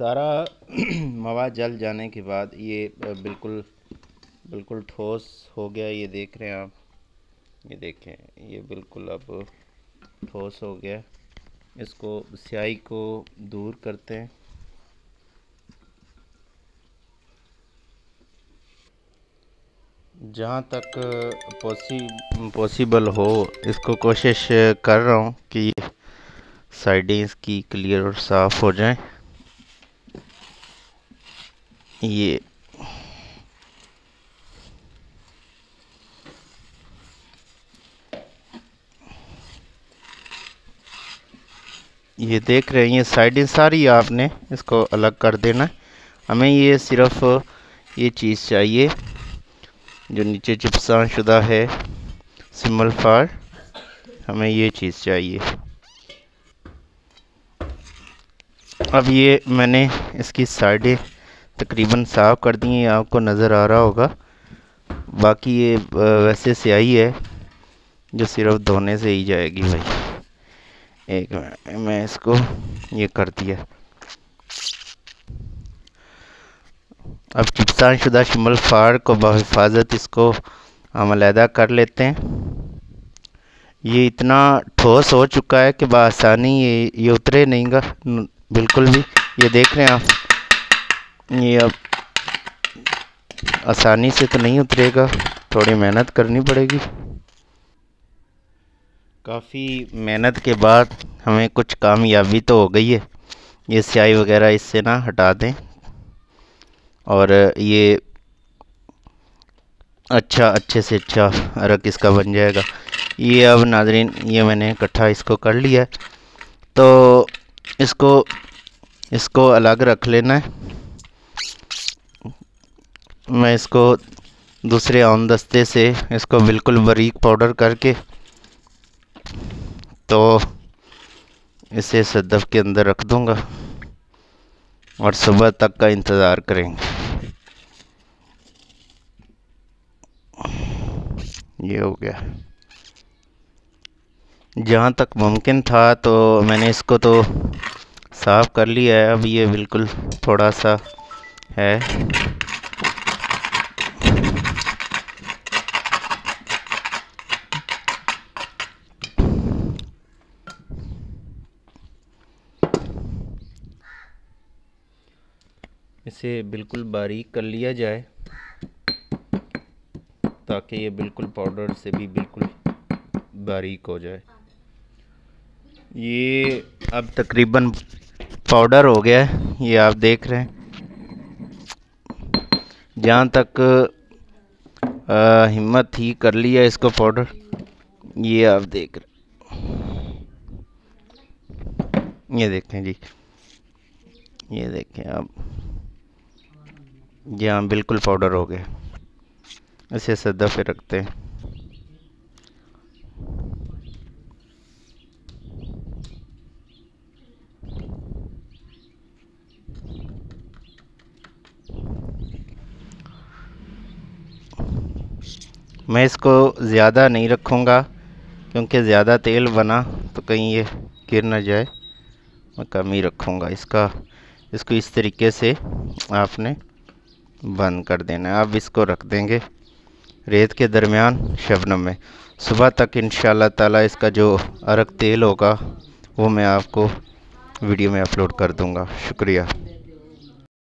सारा मवाद जल जाने के बाद ये बिल्कुल बिल्कुल ठोस हो गया। ये देख रहे हैं आप, ये देखें, ये बिल्कुल अब ठोस हो गया। इसको स्याही को दूर करते हैं। जहाँ तक पॉसिबल हो इसको कोशिश कर रहा हूँ कि साइडें इसकी क्लियर और साफ़ हो जाएं। ये देख रहे हैं, ये साइडें सारी आपने इसको अलग कर देना। हमें ये सिर्फ ये चीज़ चाहिए जो नीचे चिपसान शुदा है, सिमल फार, हमें ये चीज़ चाहिए। अब ये मैंने इसकी साइडें तकरीबन साफ़ कर दी हैं, आपको नज़र आ रहा होगा। बाकी ये वैसे स्याही है जो सिर्फ धोने से ही जाएगी भाई। एक मिनट, मैं इसको ये कर दिया। अब चिपसान शुदा शिमल फार को बहिफाजत इसको हम अलहदा कर लेते हैं। ये इतना ठोस हो चुका है कि बआसानी ये उतरे नहीं गा बिल्कुल भी। ये देख रहे हैं आप, ये अब आसानी से तो नहीं उतरेगा, थोड़ी मेहनत करनी पड़ेगी। काफ़ी मेहनत के बाद हमें कुछ कामयाबी तो हो गई है। ये स्याही वगैरह इससे ना हटा दें और ये अच्छे से अच्छा अरक इसका बन जाएगा। ये अब नाज़रीन, ये मैंने इकट्ठा इसको कर लिया, तो इसको अलग रख लेना है। मैं इसको दूसरे आम दस्ते से इसको बिल्कुल बारीक पाउडर करके तो इसे सदफ के अंदर रख दूंगा और सुबह तक का इंतज़ार करेंगे। ये हो गया। जहाँ तक मुमकिन था तो मैंने इसको तो साफ़ कर लिया है। अब ये बिल्कुल थोड़ा सा है, इसे बिल्कुल बारीक कर लिया जाए ताकि ये बिल्कुल पाउडर से भी बिल्कुल बारीक हो जाए। ये अब तकरीबन पाउडर हो गया है, ये आप देख रहे हैं। जहाँ तक हिम्मत थी कर लिया इसको पाउडर, ये आप देख रहे, ये देखें जी, ये देखें आप, यहाँ बिल्कुल पाउडर हो गया। इसे सदफ पे रखते हैं। मैं इसको ज़्यादा नहीं रखूँगा क्योंकि ज़्यादा तेल बना तो कहीं ये गिर ना जाए। मैं कम ही रखूँगा इसको इस तरीके से आपने बंद कर देना है। अब इसको रख देंगे रेत के दरमियान शबनम में। सुबह तक इंशाल्लाह ताला इसका जो अरक तेल होगा वो मैं आपको वीडियो में अपलोड कर दूँगा। शुक्रिया।